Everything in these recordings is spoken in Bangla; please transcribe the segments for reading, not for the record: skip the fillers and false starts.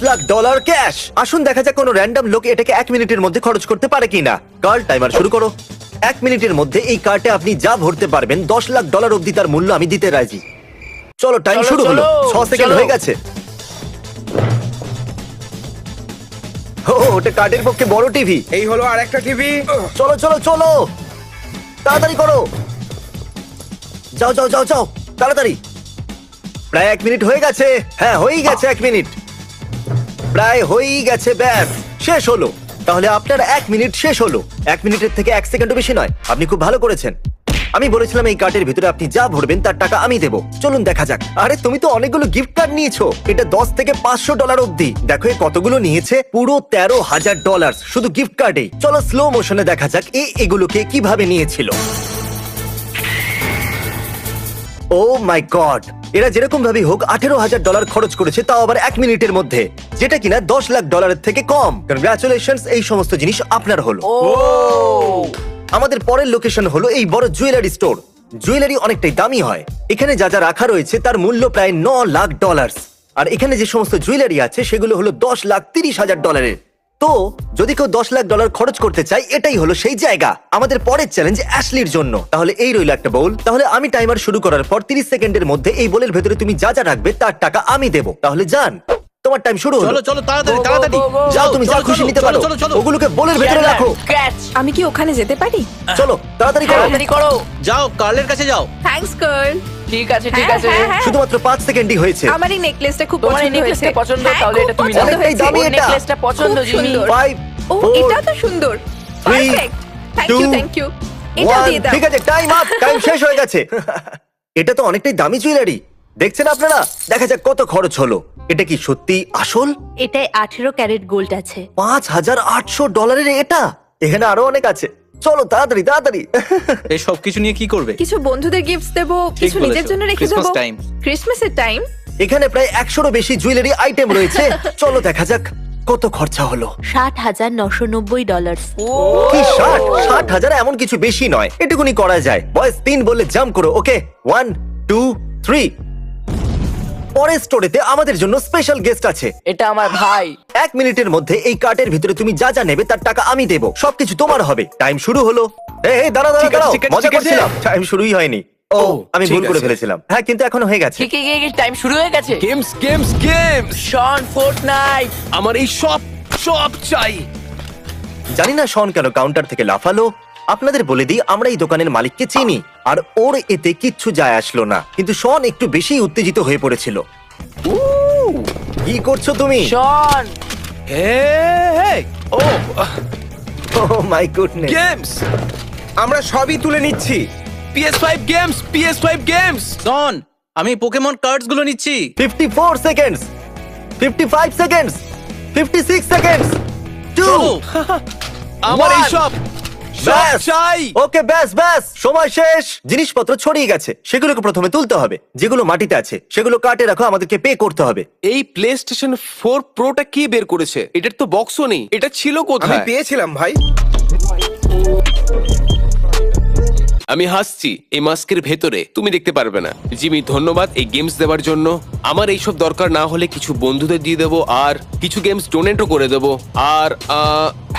$10 লাখ ক্যাশ। আসুন দেখা যাক কোনো র্যান্ডম লোক এটাকে 1 মিনিটের মধ্যে খরচ করতে পারে কিনা। কার্ল, টাইমার শুরু করো। 1 মিনিটের মধ্যে এই কার্টে আপনি যা ভরতে পারবেন $10 লাখ অব্দি তার মূল্য আমি দিতে রাজি। চলো, টাইম চলো, শুরু হলো। চলো, 6 সেকেন্ড চলো। হয়ে গেছে। ও, ওটা কার্টের পক্ষে বড় টিভি। এই হলো আর একটা টিভি। চলো চলো চলো, তাড়াতাড়ি করো। যাও যাও যাও যাও, তাড়াতাড়ি। প্রায় 1 মিনিট হয়ে গেছে। হ্যাঁ, হয়েই গেছে 1 মিনিট, প্রায় হয়েই গেছে। ব্যাস, শেষ হলো। তাহলে আপনার 1 মিনিট শেষ হলো। 1 মিনিটের থেকে 1 সেকেন্ডও বেশি নয়। আপনি খুব ভালো করেছেন। আমি বলেছিলাম এই কার্টের ভিতরে আপনি যা ভরবেন তার টাকা আমি দেবো। চলুন দেখা যাক। আরে, তুমি তো অনেকগুলো গিফট কার্ড নিয়েছো। এটা $10 থেকে $500 অব্দি। দেখো এ কতগুলো নিয়েছে, পুরো $13,000 শুধু গিফট কার্ডেই। চলো স্লো মোশনে দেখা যাক এগুলোকে কিভাবে নিয়েছিল। ও মাই গড, এরা যেরকম ভাবে হোক $18,000 খরচ করেছে, তাও আবার 1 মিনিটের মধ্যে, যেটা কিনা $10 লাখ থেকে কম। কনগ্রাচুলেশনস, এই সমস্ত জিনিস আপনার হলো। ও আমাদের পরের লোকেশন হলো এই বড় জুয়েলারি স্টোর। জুয়েলারি অনেকটাই দামি হয়। এখানে যা যা রাখা রয়েছে তার মূল্য প্রায় $9 লাখ। আর এখানে যে সমস্ত জুয়েলারি আছে সেগুলো হলো $10,30,000। তো যদি কেউ $10 লাখ খরচ করতে চায়, এটাই হলো সেই জায়গা। আমাদের পরের চ্যালেঞ্জ অ্যাশলির জন্য। তাহলে এই রইল একটা বোল। তাহলে আমি টাইমার শুরু করার পর 30 সেকেন্ডের মধ্যে এই বোলের ভেতরে তুমি যা যা রাখবে তার টাকা আমি দেবো। তাহলে যান, তোমার টাইম শুরু হলো। চলো চলো তাড়াতাড়ি Go, go, তাড়াতাড়ি go, go. যাও, তুমি যা চলো, খুশি চলো, নিতে চলো, পারো। চলো, চলো। ওগুলোকে বোলের ভেতরে রাখো। ক্যাচ। আমি কি ওখানে যেতে পারি? চলো তাড়াতাড়ি করো। তাড়াতাড়ি করো। যাও কার্লের কাছে যাও। Thanks girl. ঠিক আছে ঠিক হ্যাঁ, আছে। হ্যাঁ, হ্যাঁ। শুধুমাত্র 5 সেকেন্ডই হয়েছে। আমার এই নেকলেসটা খুব তোমার এই পছন্দ হয়েছে। নেকলেসটা পছন্দ, হ্যাঁ, তাহলে খুব এটা তুমি পছন্দ নাও। হয়েছে। দামি ওর এটা। নেকলেসটা পছন্দ খুব জিমি। সুন্দর। 5 ও, 4 এটা তো সুন্দর। 3, perfect. Thank you 2, thank you. এটা 1। দিয়ে দাও। ঠিক আছে, টাইম আপ। টাইম শেষ হয়ে গেছে। এটা তো অনেকটাই দামি জুয়েলারি। দেখছেন আপনারা? দেখা যাক কত খরচ হলো। এটা কি সত্যি আসল? এটায় 18 ক্যারেট গোল্ড আছে। $5,800 এটা? এখানে আরো অনেক আছে। চলো তাড়াতাড়ি তাড়াতাড়ি। এই সব কিছু নিয়ে কি করবে? কিছু বন্ধুদের গিফটস দেবো, কিছু বলেছো। নিজের জন্য রেখে Christmas যাবো। time। ক্রিসমাসের টাইম। এখানে প্রায় 100রও বেশি জুয়েলারি আইটেম রয়েছে। চলো দেখা যাক কত খরচা হলো। $60,990। কি 60,000? এমন কিছু বেশি নয়, এটুকুনি করা যায়। বয়স 3 বলে জাম্প করো। ওকে, 1 2 3। পরের স্টোরেতে আমাদের জন্য স্পেশাল গেস্ট আছে। এটা আমার ভাই। 1 মিনিটের মধ্যে এই কার্টের ভিতরে তুমি যা যা নেবে তার টাকা আমি দেবো। সবকিছু তোমার হবে। টাইম শুরু হলো। এই দাঁড়া দাঁড়া ঠিক আছে, দাঁড়াও, ঠিক আছে, মজা ঠিক আছে। করছিলাম। টাইম শুরুই হয়নি। ও, আমি ঠিক ভুল করে আছে। ফেলেছিলাম। হ্যাঁ, কিন্তু এখন হয়ে গেছে। ঠিক টাইম শুরু হয়ে গেছে। Games games games. শন ফোর্টনাইট। আমার এই সব সব চাই। জানি না শন কেন কাউন্টার থেকে লাফালো। আপনাদের বলে দিই, আমরা এই দোকানের মালিককে চিনি, আর ওর এতে কিচ্ছু যায় আসলো না। কিন্তু শন একটু বেশি উত্তেজিত হয়ে পড়েছিল। কি করছো তুমি? শন। হে ও ওহ মাই গুডনেস। গেমস, আমরা সবই তুলে নিচ্ছি। PS5 games, PS5 games. জন, আমি পোকেমন কার্ডস গুলো নিচ্ছি। 54 সেকেন্ডস, 55 সেকেন্ডস, 56 সেকেন্ডস, 2। চলো। আমার এই One. সব ব্যাস। চাই। ওকে, ব্যাস ব্যাস, সময় শেষ। জিনিসপত্র ছড়িয়ে গেছে, সেগুলোকে প্রথমে তুলতে হবে। যেগুলো মাটিতে আছে সেগুলো কাটে রাখো, আমাদেরকে পে করতে হবে। এই প্লেস্টেশন 4 প্রোটা কি বের করেছে? এটার তো বক্সও নেই। এটা ছিল আমি কোথায়? পেয়েছিলাম ভাই। আমি হাসছি এই মাস্কের ভেতরে, তুমি দেখতে পারবে না। জিমি, ধন্যবাদ এই গেমস দেওয়ার জন্য। আমার এইসব দরকার না হলে কিছু বন্ধুদের দিয়ে দেবো, আর কিছু গেমস ডোনেটও করে দেবো। আর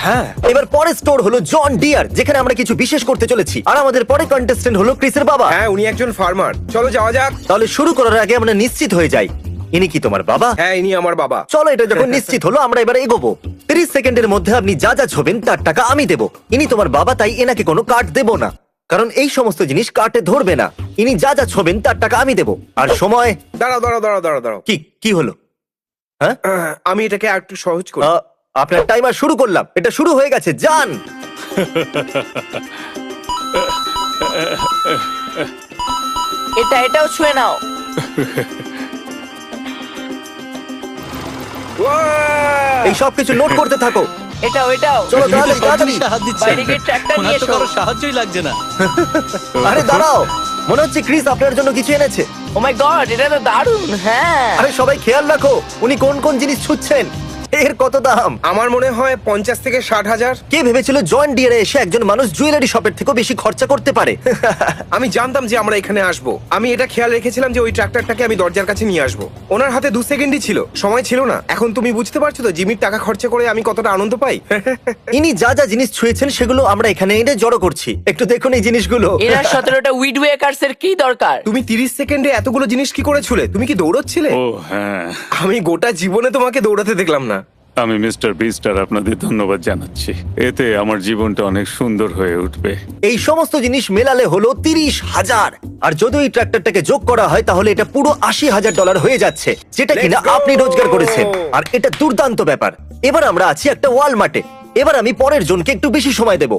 হ্যাঁ, এবার পরের স্টোর হলো জন ডিয়ার, যেখানে আমরা কিছু বিশেষ করতে চলেছি। আর আমাদের পরের কন্টেস্টেন্ট হলো ক্রিসের বাবা। হ্যাঁ, উনি একজন ফার্মার। চলো যাওয়া যাক। তাহলে শুরু করার আগে আমরা নিশ্চিত হয়ে যাই, ইনি কি তোমার বাবা? হ্যাঁ, ইনি আমার বাবা। চলো, এটা যখন নিশ্চিত হলো আমরা এবার এগোবো। 30 সেকেন্ডের মধ্যে আপনি যা যা ছবেন তার টাকা আমি দেবো। ইনি তোমার বাবা, তাই এনাকে কোনো কার্ড দেবো না, কারণ এই সমস্ত জিনিস কার্ডে ধরবে না। ইনি যা যা ছবেন তার টাকা আমি দেবো। আর সময় দাঁড়াও দাঁড়াও দাঁড়াও দাঁড়াও দাঁড়াও। কি কি হলো? হ্যাঁ, আমি এটাকে একটু সহজ করি। আপনার টাইমার শুরু করলাম, এটা শুরু হয়ে গেছে। যান। এটাও ছুঁয়ে নাও। Wow! এই সব কিছু নোট করতে থাকো। এটাও চলো তাড়াতাড়ি তাড়াতাড়ি। হাত দিচ্ছে। বাইরে গিয়ে ট্র্যাক্টর ওনার নিয়ে তো এসো। কারো সাহায্যই লাগছে না। আরে দাঁড়াও, মনে হচ্ছে ক্রিস আপনার জন্য কিছু এনেছে। ও মাই গড, এটা তো দারুণ। হ্যাঁ। আরে সবাই খেয়াল রাখো উনি কোন কোন জিনিস ছুঁচ্ছেন। এর কত দাম? আমার মনে হয় 50 থেকে 60,000। কে ভেবেছিল জন ডিয়ারে এসে একজন মানুষ জুয়েলারি শপের থেকেও বেশি খরচা করতে পারে? আমি জানতাম যে আমরা এখানে আসবো। আমি এটা খেয়াল রেখেছিলাম যে ওই ট্রাক্টরটাকে আমি দরজার কাছে নিয়ে আসবো। ওনার হাতে 2 সেকেন্ডই ছিল, সময় ছিল না। এখন তুমি বুঝতে পারছো তো জিমির টাকা খরচা করে আমি কতটা আনন্দ পাই। ইনি যা যা জিনিস ছুঁয়েছেন সেগুলো আমরা এখানে এনে জড়ো করছি। একটু দেখুন এই জিনিসগুলো। এনার 17টা উইড ওয়েকার্স এর কি দরকার? তুমি 30 সেকেন্ডে এতগুলো জিনিস কি করে ছুলে? তুমি কি দৌড়চ্ছিলে? ও হ্যাঁ, আমি গোটা জীবনে তোমাকে দৌড়াতে দেখলাম না। আমি মিস্টার বিস্টার আপনাদের ধন্যবাদ জানাচ্ছি। এতে আমার জীবনটা অনেক সুন্দর হয়ে উঠবে। এই সমস্ত জিনিস মেলালে হলো 30,000, আর যদি এই ট্রাক্টরটাকে যোগ করা হয় তাহলে এটা পুরো $80,000 হয়ে যাচ্ছে, যেটা কিনা Let's go! আপনি রোজগার করেছেন। আর এটা দুর্দান্ত ব্যাপার। এবার আমরা আছি একটা ওয়ালমার্টে। এবার আমি পরের জনকে একটু বেশি সময় দেব।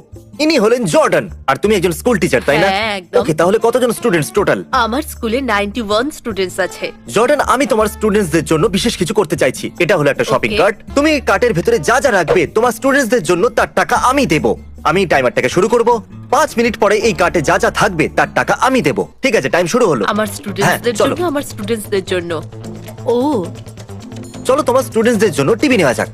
ইনি হলেন জর্ডান, আর তুমি একজন স্কুল টিচার, তাই না? হ্যাঁ, একদম। ওকে, তাহলে কতজন স্টুডেন্টস টোটাল? আমার স্কুলে 91 স্টুডেন্টস আছে। জর্ডান, আমি তোমার স্টুডেন্টসদের জন্য বিশেষ কিছু করতে চাইছি। এটা হলো একটা শপিং Okay. কার্ট। তুমি এই কার্টের ভেতরে যা যা রাখবে তোমার স্টুডেন্টসদের জন্য তার টাকা আমি দেব। আমি টাইমারটাকে শুরু করব। 5 মিনিট পরে এই কার্টে যা যা থাকবে তার টাকা আমি দেব। ঠিক আছে, টাইম শুরু হলো। আমার স্টুডেন্টসদের হ্যাঁ, চলো। জন্য, আমার স্টুডেন্টসদের জন্য। ও চলো তোমার স্টুডেন্টসদের জন্য টিভি নেওয়া যাক।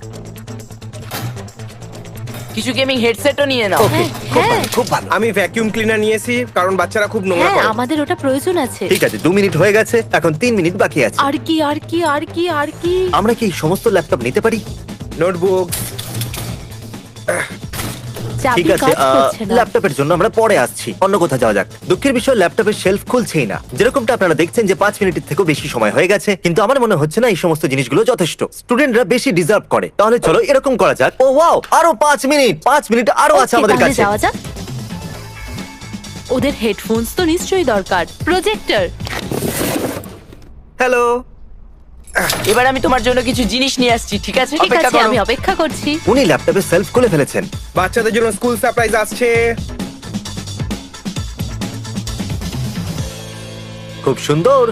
কিছু গেমিং হেডসেটও নিয়ে নাও। ওকে, খুব ভালো, খুব ভালো। আমি ভ্যাকিউম ক্লিনার নিয়েছি কারণ বাচ্চারা খুব নোংরা হ্যাঁ, করে। আমাদের ওটা প্রয়োজন আছে। ঠিক আছে, 2 মিনিট হয়ে গেছে, এখন 3 মিনিট বাকি আছে। আর কি আর কি আর কি আর কি? আমরা কি এই সমস্ত ল্যাপটপ নিতে পারি? নোটবুক। চাবি ঠিক আছে, কাজ করছে না। ল্যাপটপের জন্য আমরা পরে আসছি। অন্য কোথাও যাওয়া যাক। দুঃখের বিষয়, ল্যাপটপের শেলফ খুলছেই না। যেরকমটা আপনারা দেখছেন যে 5 মিনিটের থেকেও বেশি সময় হয়ে গেছে, কিন্তু আমার মনে হচ্ছে না এই সমস্ত জিনিসগুলো যথেষ্ট। স্টুডেন্টরা বেশি ডিজার্ভ করে। তাহলে চলো এরকম করা যাক। ও ওয়াও, আরো 5 মিনিট। 5 মিনিট আরো আছে Okay, আমাদের তাহলে কাছে। যাওয়া যাক। ওদের হেডফোনস তো নিশ্চয়ই দরকার। প্রজেক্টর। হ্যালো। এবার আমি তোমার জন্য কিছু জিনিস নিয়ে আসছি, ঠিক আছে? ঠিক অপেক্ষা আছে, করো। আমি অপেক্ষা করছি। উনি ল্যাপটপের সেলফ খুলে ফেলেছেন। বাচ্চাদের জন্য স্কুল সারপ্রাইজ আসছে। খুব সুন্দর।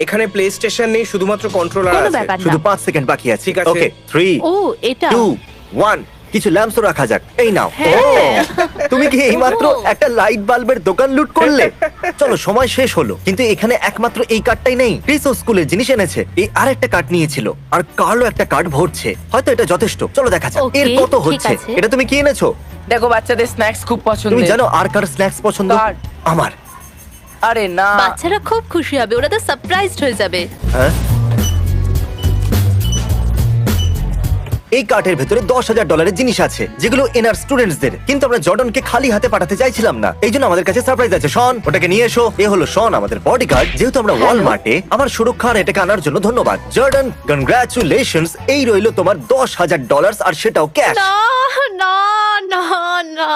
এখানে প্লে স্টেশন নেই, শুধুমাত্র কন্ট্রোলার কোনো আছে। ব্যাপার না। শুধু 5 সেকেন্ড বাকি আছে। ঠিক আছে। ওকে, 3 ও এটা 2 1 কিছু ল্যাম্পসও রাখা যাক। এই নাও। হ্যাঁ। ও, তুমি কি এইমাত্র একটা লাইট বাল্বের দোকান লুট করলে? চলো, সময় শেষ হলো, কিন্তু এখানে একমাত্র এই কার্ডটাই নেই। ক্রিসও স্কুলের জিনিস এনেছে। এই আরেকটা কার্ড নিয়েছিল, আর কার্লও একটা কার্ড ভরছে। হয়তো এটা যথেষ্ট। চলো দেখা যাক Okay, এর কত ঠিক হচ্ছে। আছে। এটা তুমি কি এনেছো? দেখো, বাচ্চাদের স্ন্যাক্স খুব পছন্দ। তুমি জানো আর কার স্ন্যাক্স পছন্দ? কার? আমার। আরে না। বাচ্চারা খুব খুশি হবে, ওরা তো সারপ্রাইজড হয়ে যাবে। হ্যাঁ, এই কার্টের ভেতরে $10,000 জিনিস আছে, যেগুলো এনার স্টুডেন্টসদের। কিন্তু আমরা জর্ডনকে খালি হাতে পাঠাতে চাইছিলাম না, এই জন্য আমাদের কাছে সারপ্রাইজ আছে। শন, ওটাকে নিয়ে এসো। এ হলো শন, আমাদের বডিগার্ড। যেহেতু আমরা ওয়ালমার্টে, আমার সুরক্ষা আর এটাকে আনার জন্য ধন্যবাদ। Jordan, congratulations. এই রইলো তোমার $10,000, আর সেটাও ক্যাশ। না না না না,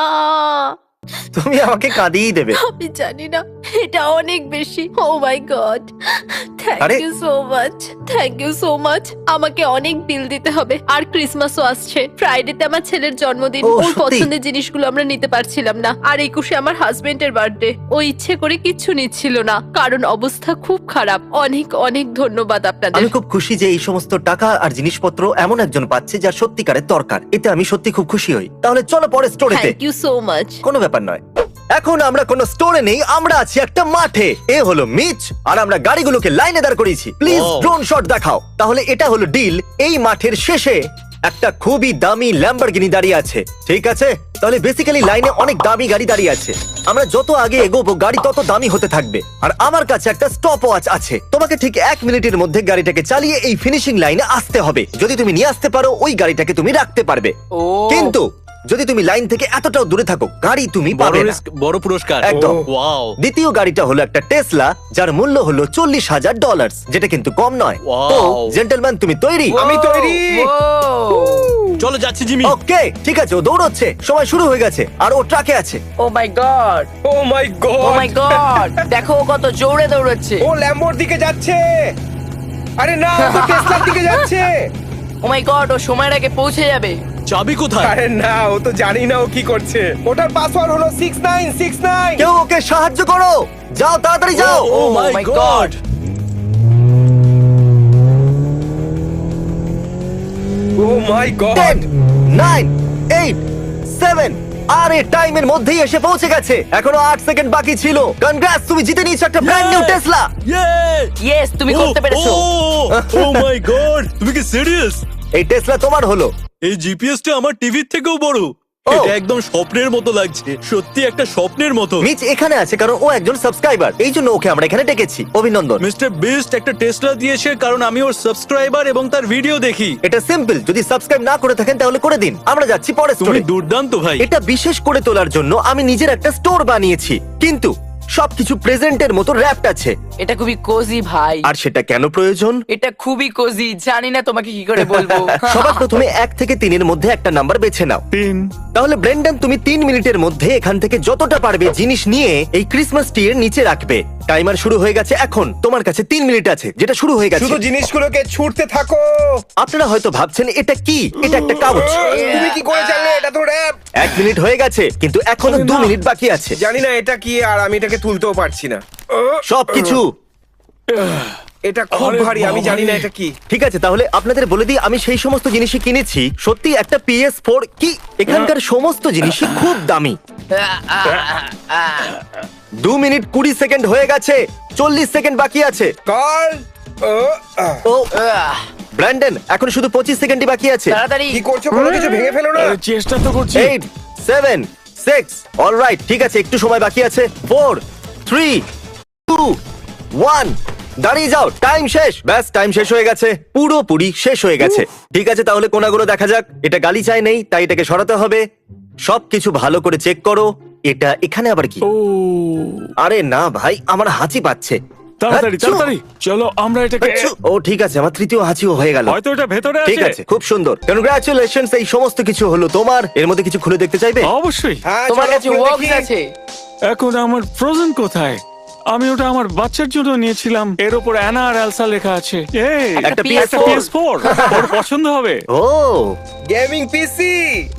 তুমি আমাকে কাঁদিয়ে দেবে। আমি জানি না, এটা অনেক বেশি। ও মাই গড, থ্যাংক আরে। You so much, thank you so much. আমাকে অনেক বিল দিতে হবে, আর ক্রিসমাসও আসছে। ফ্রাইডেতে আমার ছেলের জন্মদিন। ও, ওর সত্যি? পছন্দের জিনিসগুলো আমরা নিতে পারছিলাম না, আর 21-এ আমার হাজবেন্ডের বার্থডে। ও ইচ্ছে করে কিচ্ছু নিচ্ছিল না, কারণ অবস্থা খুব খারাপ। অনেক অনেক ধন্যবাদ আপনাদের। আমি খুব খুশি যে এই সমস্ত টাকা আর জিনিসপত্র এমন একজন পাচ্ছে যার সত্যিকারের দরকার। এতে আমি সত্যি খুব খুশি হই। তাহলে চলো পরে স্টোরেতে। Thank you so much. কোনো ব্যাপার নয়। এখন আমরা কোনো স্টোরে নেই, আমরা আছি একটা মাঠে। এ হলো মিচ, আর আমরা গাড়িগুলোকে লাইনে দাঁড় করিয়েছি। Please Wow. ড্রোন শট দেখাও। তাহলে এটা হলো ডিল। এই মাঠের শেষে একটা খুবই দামি ল্যাম্বরগিনি দাঁড়িয়ে আছে। ঠিক আছে, তাহলে বেসিক্যালি লাইনে অনেক দামি গাড়ি দাঁড়িয়ে আছে। আমরা যত আগে এগোবো গাড়ি তত দামি হতে থাকবে। আর আমার কাছে একটা স্টপ ওয়াচ আছে। তোমাকে ঠিক 1 মিনিটের মধ্যে গাড়িটাকে চালিয়ে এই ফিনিশিং লাইনে আসতে হবে। যদি তুমি নিয়ে আসতে পারো, ওই গাড়িটাকে তুমি রাখতে পারবে। ও। কিন্তু যদি তুমি লাইন থেকে এতটাও দূরে থাকো, গাড়ি তুমি বড় পাবে না। রিস্ক, বড় পুরস্কার। একদম। ওয়াও। দ্বিতীয় গাড়িটা হলো একটা টেসলা, যার মূল্য হলো $40,000, যেটা কিন্তু কম নয়। Wow. তো জেন্টলম্যান, তুমি তৈরি? আমি তৈরি। চলো যাচ্ছি জিমি। ওকে, ঠিক আছে। ও দৌড়চ্ছে, সময় শুরু হয়ে গেছে, আর ও ট্রাকে আছে। ও my god, oh my O god. My god, দেখো ও কত জোরে দৌড়চ্ছে। ও ল্যাম্বোর দিকে যাচ্ছে। আরে না, ও তো টেসলার দিকে যাচ্ছে। ও মাই গড, ও সময়ের আগে পৌঁছে যাবে। চাবি কোথায়? আরে না, ও তো জানি না ও কি করছে। ওটার পাসওয়ার্ড হলো 6969। কেউ ওকে সাহায্য করো। যাও, তাড়াতাড়ি যাও। Oh my my god. Oh my god. 10 9 8 7 আরে টাইমের মধ্যেই এসে পৌঁছে গেছে, এখনো 8 সেকেন্ড বাকি ছিল। কনগ্রাটস, তুমি জিতে নিয়েছো একটা ব্র্যান্ড নিউ টেসলা। ইয়েস, তুমি করতে পেরেছো। ও মাই গড, তুমি কি সিরিয়াস? এই টেসলা তোমার হলো। এই জিপিএসটা আমার টিভির থেকেও বড়। ও। এটা একদম স্বপ্নের মতো লাগছে, সত্যি একটা স্বপ্নের মতো। মিচ এখানে আছে কারণ ও একজন সাবস্ক্রাইবার, এই জন্য ওকে আমরা এখানে ডেকেছি। অভিনন্দন। মিস্টার বিস্ট একটা টেসলা দিয়েছে কারণ আমি ওর সাবস্ক্রাইবার এবং তার ভিডিও দেখি। এটা সিম্পল, যদি সাবস্ক্রাইব না করে থাকেন তাহলে করে দিন। আমরা যাচ্ছি পরের তুমি স্টোরে। দুর্দান্ত ভাই। এটা বিশেষ করে তোলার জন্য আমি নিজের একটা স্টোর বানিয়েছি, কিন্তু সবকিছু প্রেজেন্টের মতো র্যাপড আছে। এটা খুবই কোজি ভাই, আর সেটা কেন প্রয়োজন? এটা খুবই কোজি, জানি না তোমাকে কি করে বলবো। সবার প্রথমে 1 থেকে 3 এর মধ্যে একটা নাম্বার বেছে নাও। 3। তাহলে ব্রেন্ডন, তুমি 3 মিনিটের মধ্যে এখান থেকে যতটা পারবে জিনিস নিয়ে এই ক্রিসমাস ট্রি এর নিচে রাখবে। টাইমার শুরু হয়ে গেছে এখন। তোমার কাছে 3 মিনিট আছে, যেটা শুরু হয়ে গেছে। শুধু জিনিসগুলোকে ছুটতে থাকো। আপনারা হয়তো ভাবছেন এটা কি? এটা একটা কাগজ। তুমি কি করে জানলে এটা তো র‍্যাপ? 1 মিনিট হয়ে গেছে, কিন্তু এখনো 2 মিনিট বাকি আছে। জানি না এটা কি, আর আমি এটাকে তুলতেও পারছি না। সবকিছু এটা খুব আরে ভারী, আমি জানি না বাবারে। এটা কি। ঠিক আছে, তাহলে আপনাদের বলে দিই আমি সেই সমস্ত জিনিসই কিনেছি। সত্যি একটা PS4 কি? এখানকার সমস্ত জিনিসই খুব দামি। 2 মিনিট 20 সেকেন্ড হয়ে গেছে, 40 সেকেন্ড বাকি আছে। কার্ল, ও ব্র্যান্ডন, এখন শুধু 25 সেকেন্ডই বাকি আছে। তাড়াতাড়ি। কি করছো? কোনো কিছু ভেঙে ফেলো না। চেষ্টা তো করছি। 8 7 6 অলরাইট, ঠিক আছে, একটু সময় বাকি আছে। 4 3 2 1 দাঁড়িয়ে যাও, টাইম শেষ। ব্যাস, টাইম শেষ হয়ে গেছে, পুরোপুরি শেষ হয়ে গেছে। ঠিক আছে, তাহলে কোনাগুলো দেখা যাক। এটা গালিচায় নেই, তাই এটাকে সরাতে হবে। সবকিছু ভালো করে চেক করো। এটা এখানে আবার কি? ও আরে না ভাই, আমার হাঁচি পাচ্ছে। তাড়াতাড়ি আচ্ছু! তাড়াতাড়ি চলো আমরা এটাকে। আচ্ছু! ও ঠিক আছে, আমার তৃতীয় হাঁচিও হয়ে গেল। হয়তো এটা ভেতরে ঠিক আছে, খুব সুন্দর, কনগ্রাচুলেশনস। এই সমস্ত কিছু হলো তোমার। এর মধ্যে কিছু খুলে দেখতে চাইবে? অবশ্যই। হ্যাঁ, তোমার চলো, কাছে খুলে ওয়াক্স দেখি। আছে। এখন আমার ফ্রোজেন কোথায়? আমি ওটা আমার বাচ্চার জন্য নিয়েছিলাম। এর উপর অ্যানা আর এলসা লেখা আছে। এই একটা একটা PS4 PS4 ওর পছন্দ হবে। ও গেমিং পিসি।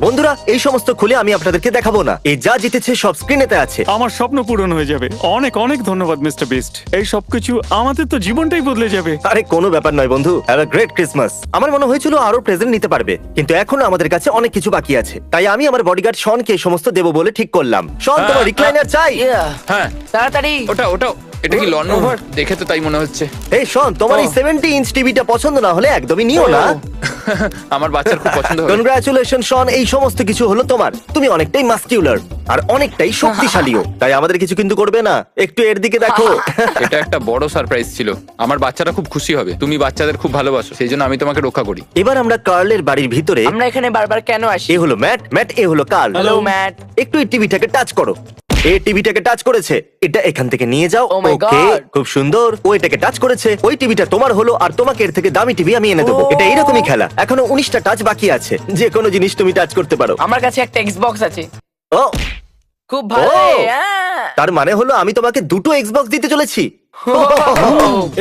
বন্ধুরা, এই সমস্ত খুলে আমি আপনাদেরকে দেখাবো না। এই যা জিতেছে সব স্ক্রিনেতে আছে। আমার স্বপ্ন পূরণ হয়ে যাবে। অনেক অনেক ধন্যবাদ মিস্টার বিস্ট। এই সবকিছু আমাদের তো জীবনটাই বদলে যাবে। আরে কোনো ব্যাপার নয় বন্ধু, হ্যাভ আ গ্রেট ক্রিসমাস। আমার মনে হয়েছিল আরো প্রেজেন্ট নিতে পারবে, কিন্তু এখনো আমাদের কাছে অনেক কিছু বাকি আছে। তাই আমি আমার বডিগার্ড শনকে এই সমস্ত দেবো বলে ঠিক করলাম। শন, তোমার রিক্লাইনার চাই? Yeah, হ্যাঁ, তাড়াতাড়ি। ওটা এটা কি লন ওভার? দেখে তো তাই মনে হচ্ছে। এই শন, তোমার এই 70 ইঞ্চ টিভিটা পছন্দ না হলে একদমই নিও না। আমার বাচ্চার খুব পছন্দ হবে। কনগ্রাচুলেশন শন, এই সমস্ত কিছু হলো তোমার। তুমি অনেকটাই মাস্কিউলার আর অনেকটাই শক্তিশালীও, তাই আমাদের কিছু কিন্তু করবে না। একটু এর দিকে দেখো। এটা একটা বড় সারপ্রাইজ ছিল। আমার বাচ্চারা খুব খুশি হবে। তুমি বাচ্চাদের খুব ভালোবাসো, সেই জন্য আমি তোমাকে রক্ষা করি। এবার আমরা কার্লের বাড়ির ভিতরে। আমরা এখানে বারবার কেন আসি? এ হলো ম্যাট, ম্যাট এ হলো কার্ল। Hello mat. একটু এই টিভিটাকে টাচ করো। এই টিভিটাকে টাচ করেছে, এটা এখান থেকে নিয়ে যাও। Oh my okay, God! খুব সুন্দর। ও এটাকে টাচ করেছে, ওই টিভিটা তোমার হলো, আর তোমাকে এর থেকে দামি টিভি আমি এনে দেবো। Oh! এটা এরকমই খেলা। এখনো 19টা টাচ বাকি আছে, যে কোনো জিনিস তুমি টাচ করতে পারো। আমার কাছে একটা এক্সবক্স আছে। ও, খুব ভালো। Oh! হ্যাঁ। তার মানে হলো আমি তোমাকে দুটো এক্সবক্স দিতে চলেছি।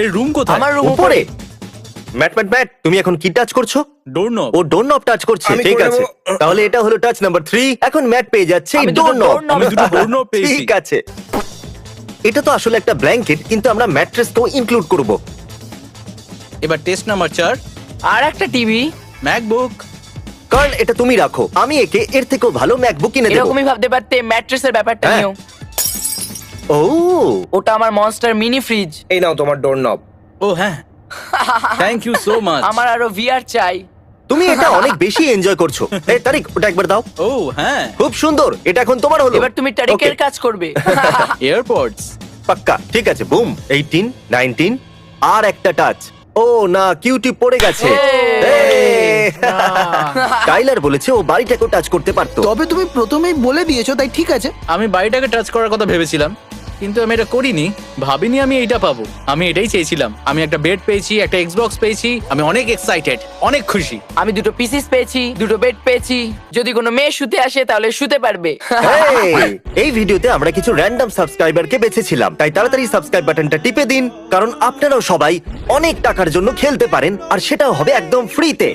এই রুম কোথায়? আমার রুম উপরে। ম্যাট ম্যাট ম্যাট, তুমি এখন কি টাচ করছো? ডোর নব। ও ডোর নব টাচ করছে। আমি ঠিক করে আছে, নেবো। তাহলে এটা হলো টাচ নাম্বার 3। এখন ম্যাট পেয়ে যাচ্ছে এই আমি দুটো ডোর নব। doorknob আমি দুটো ডোর নব পেয়েছি। ঠিক আছে, এটা তো আসলে একটা ব্ল্যাঙ্কেট, কিন্তু আমরা ম্যাট্রেসকেও ইনক্লুড করব। এবার টেস্ট নাম্বার 4, আর একটা টিভি। ম্যাকবুক। কারণ এটা তুমি রাখো, আমি একে এর থেকেও ভালো ম্যাকবুক কিনে দেবো। এরকমই ভাবতে পারতে ম্যাট্রেসের ব্যাপারটা হ্যাঁ। নিও। ও ওটা আমার মনস্টার মিনি ফ্রিজ। এই নাও তোমার ডোর নব। ও হ্যাঁ, থ্যাংক ইউ সো মাচ। আমার আরো ভিআর চাই। তুমি এটা অনেক বেশি এনজয় করছো। এই তারিক, ওটা একবার দাও। ও হ্যাঁ, খুব সুন্দর, এটা এখন তোমার হলো। এবার তুমি টারিকের Okay, কাজ করবে। এয়ারপডস। পাক্কা। ঠিক আছে, বুম। 18 19 আর একটা টাচ। ও না, কিউটি পড়ে গেছে। এই! টাইলার বলেছে ও বাড়িটাকেও টাচ করতে পারতো। তবে তুমি প্রথমেই বলে দিয়েছো, তাই ঠিক আছে। আমি বাড়িটাকে টাচ করার কথা ভেবেছিলাম, কিন্তু আমি এটা করিনি। ভাবিনি আমি এইটা পাবো। আমি এটাই চেয়েছিলাম। আমি একটা বেড পেয়েছি, একটা এক্সবক্স পেয়েছি। আমি অনেক এক্সাইটেড, অনেক খুশি। আমি দুটো পিসিস পেয়েছি, দুটো বেড পেয়েছি। যদি কোনো মেয়ে শুতে আসে তাহলে শুতে পারবে। এই ভিডিওতে আমরা কিছু র্যান্ডম সাবস্ক্রাইবারকে বেছেছিলাম, তাই তাড়াতাড়ি সাবস্ক্রাইব বাটনটা টিপে দিন, কারণ আপনারাও সবাই অনেক টাকার জন্য খেলতে পারেন, আর সেটাও হবে একদম ফ্রিতে।